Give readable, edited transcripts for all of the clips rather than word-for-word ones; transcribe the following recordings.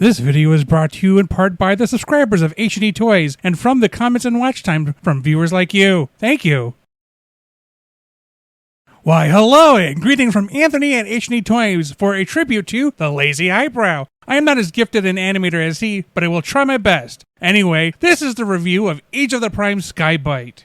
This video is brought to you in part by the subscribers of H&E Toys and from the comments and watch time from viewers like you. Thank you. Why, hello and greetings from Anthony at H&E Toys for a tribute to the Lazy Eyebrow. I am not as gifted an animator as he, but I will try my best. Anyway, this is the review of Age of the Prime Sky-Byte.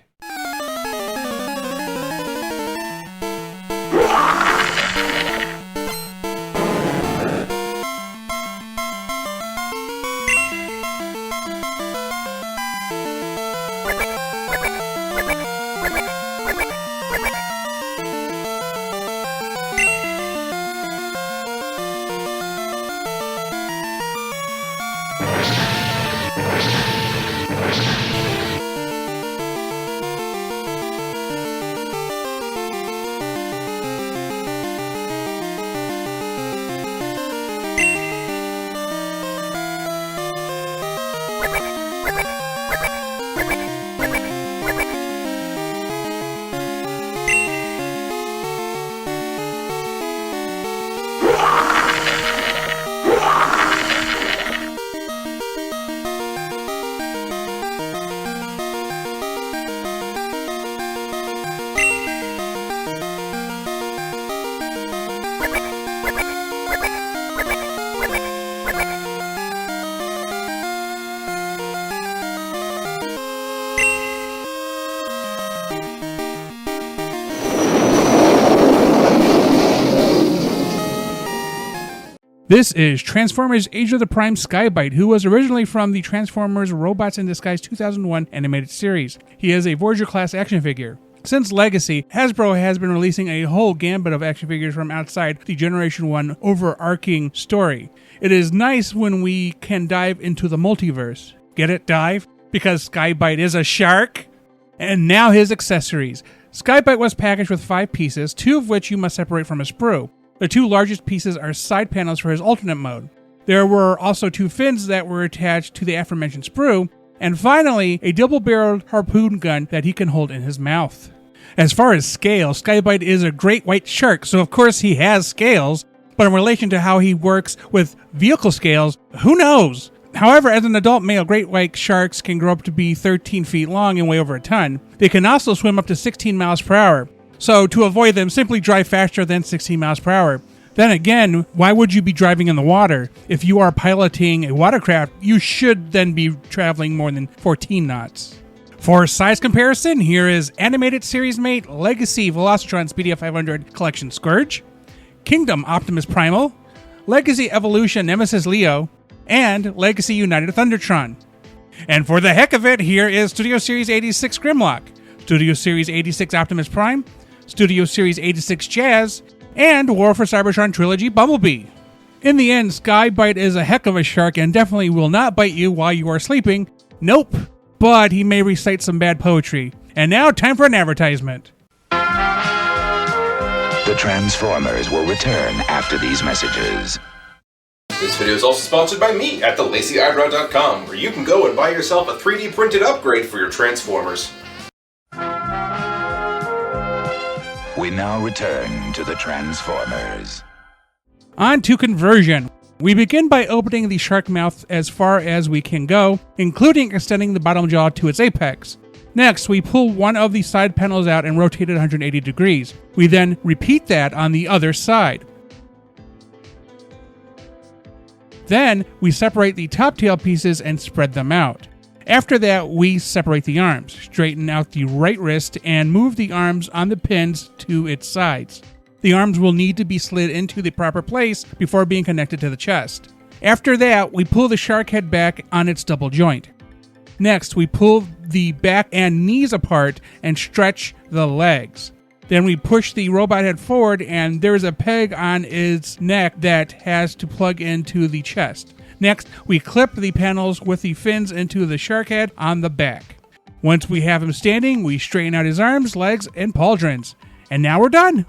This is Transformers Age of the Prime Sky-Byte, who was originally from the Transformers Robots in Disguise 2001 animated series. He is a Voyager-class action figure. Since Legacy, Hasbro has been releasing a whole gambit of action figures from outside the Generation 1 overarching story. It is nice when we can dive into the multiverse. Get it? Dive? Because Sky-Byte is a shark? And now his accessories. Sky-Byte was packaged with 5 pieces, 2 of which you must separate from a sprue. The 2 largest pieces are side panels for his alternate mode. There were also 2 fins that were attached to the aforementioned sprue, and finally, a double-barreled harpoon gun that he can hold in his mouth. As far as scale, Sky-Byte is a great white shark, so of course he has scales, but in relation to how he works with vehicle scales, who knows? However, as an adult male, great white sharks can grow up to be 13 feet long and weigh over a ton. They can also swim up to 16 miles per hour. So to avoid them, simply drive faster than 16 miles per hour. Then again, why would you be driving in the water? If you are piloting a watercraft, you should then be traveling more than 14 knots. For size comparison, here is Animated Series Mate Legacy Velocitron Speedia 500 Collection Scourge, Kingdom Optimus Primal, Legacy Evolution Nemesis Leo, and Legacy United Thundertron. And for the heck of it, here is Studio Series 86 Grimlock, Studio Series 86 Optimus Prime, Studio Series 86 Jazz, and War for Cybertron Trilogy Bumblebee. In the end, Sky-Byte is a heck of a shark and definitely will not bite you while you are sleeping. Nope. But he may recite some bad poetry. And now, time for an advertisement. The Transformers will return after these messages. This video is also sponsored by me at thelazyeyebrow.com, where you can go and buy yourself a 3D printed upgrade for your Transformers. We now return to the Transformers. On to conversion. We begin by opening the shark mouth as far as we can go, including extending the bottom jaw to its apex. Next, we pull one of the side panels out and rotate it 180 degrees. We then repeat that on the other side. Then, we separate the top tail pieces and spread them out. After that, we separate the arms, straighten out the right wrist, and move the arms on the pins to its sides. The arms will need to be slid into the proper place before being connected to the chest. After that, we pull the shark head back on its double joint. Next, we pull the back and knees apart and stretch the legs. Then we push the robot head forward, and there's a peg on its neck that has to plug into the chest. Next, we clip the panels with the fins into the shark head on the back. Once we have him standing, we straighten out his arms, legs, and pauldrons. And now we're done.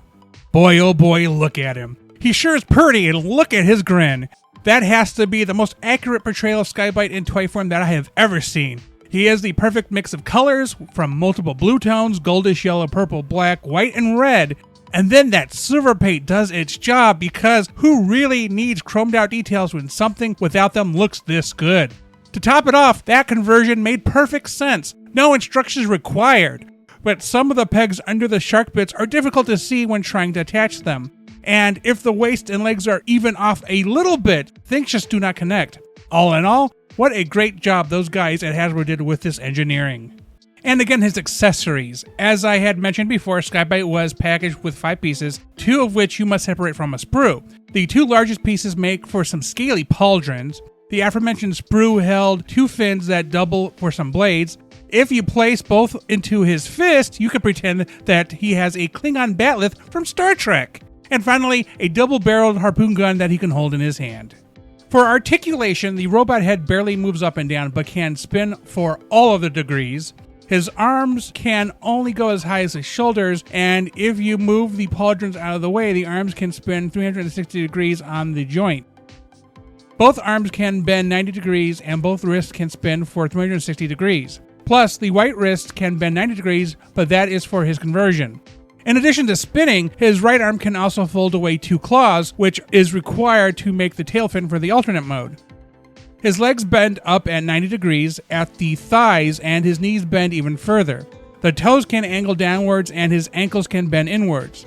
Boy, oh boy, look at him. He sure is pretty, and look at his grin. That has to be the most accurate portrayal of Sky-Byte in toy form that I have ever seen. He has the perfect mix of colors, from multiple blue tones, goldish yellow, purple, black, white, and red, And then that silver paint does its job, because who really needs chromed out details when something without them looks this good? To top it off, that conversion made perfect sense. No instructions required. But some of the pegs under the shark bits are difficult to see when trying to attach them. And if the waist and legs are even off a little bit, things just do not connect. All in all, what a great job those guys at Hasbro did with this engineering. And again, his accessories. As I had mentioned before, Sky-Byte was packaged with 5 pieces, 2 of which you must separate from a sprue. The 2 largest pieces make for some scaly pauldrons. The aforementioned sprue held 2 fins that double for some blades. If you place both into his fist, you could pretend that he has a Klingon bat'leth from Star Trek. And finally, a double-barreled harpoon gun that he can hold in his hand. For articulation, the robot head barely moves up and down, but can spin for all of the degrees. His arms can only go as high as his shoulders, and if you move the pauldrons out of the way, the arms can spin 360 degrees on the joint. Both arms can bend 90 degrees, and both wrists can spin for 360 degrees. Plus, the right wrist can bend 90 degrees, but that is for his conversion. In addition to spinning, his right arm can also fold away 2 claws, which is required to make the tail fin for the alternate mode. His legs bend up at 90 degrees at the thighs, and his knees bend even further. The toes can angle downwards, and his ankles can bend inwards.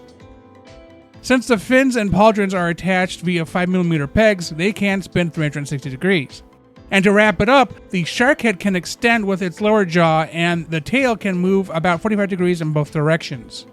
Since the fins and pauldrons are attached via 5mm pegs, they can spin 360 degrees. And to wrap it up, the shark head can extend with its lower jaw, and the tail can move about 45 degrees in both directions.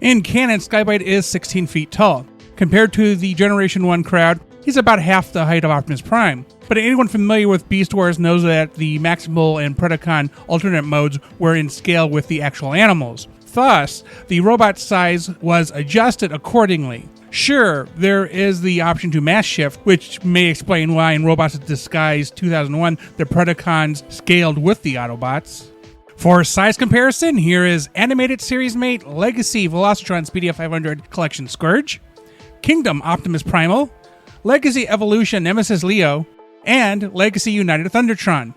In canon, Sky-Byte is 16 feet tall. Compared to the Generation 1 crowd, he's about half the height of Optimus Prime. But anyone familiar with Beast Wars knows that the Maximal and Predacon alternate modes were in scale with the actual animals. Thus, the robot size was adjusted accordingly. Sure, there is the option to mass shift, which may explain why in Robots in Disguise 2001, the Predacons scaled with the Autobots. For size comparison, here is Animated Series Mate Legacy Velocitron Speedia 500 Collection Scourge, Kingdom Optimus Primal, Legacy Evolution Nemesis Leo, and Legacy United Thundertron.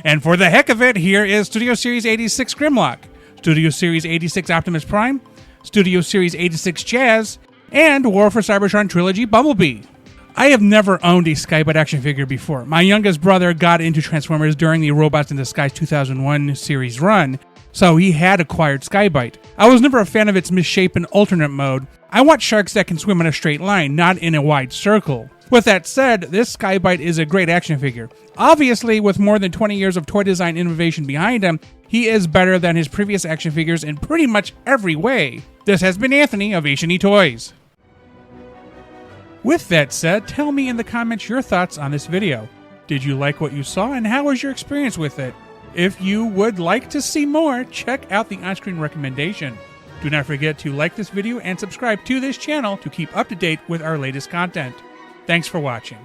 And for the heck of it, here is Studio Series 86 Grimlock, Studio Series 86 Optimus Prime, Studio Series 86 Jazz, and War for Cybertron Trilogy Bumblebee. I have never owned a Sky-Byte action figure before. My youngest brother got into Transformers during the Robots in Disguise 2001 series run, so he had acquired Sky-Byte. I was never a fan of its misshapen alternate mode. I want sharks that can swim in a straight line, not in a wide circle. With that said, this Sky-Byte is a great action figure. Obviously, with more than 20 years of toy design innovation behind him, he is better than his previous action figures in pretty much every way. This has been Anthony of H&E Toys. With that said, tell me in the comments your thoughts on this video. Did you like what you saw, and how was your experience with it? If you would like to see more, check out the on-screen recommendation. Do not forget to like this video and subscribe to this channel to keep up to date with our latest content. Thanks for watching.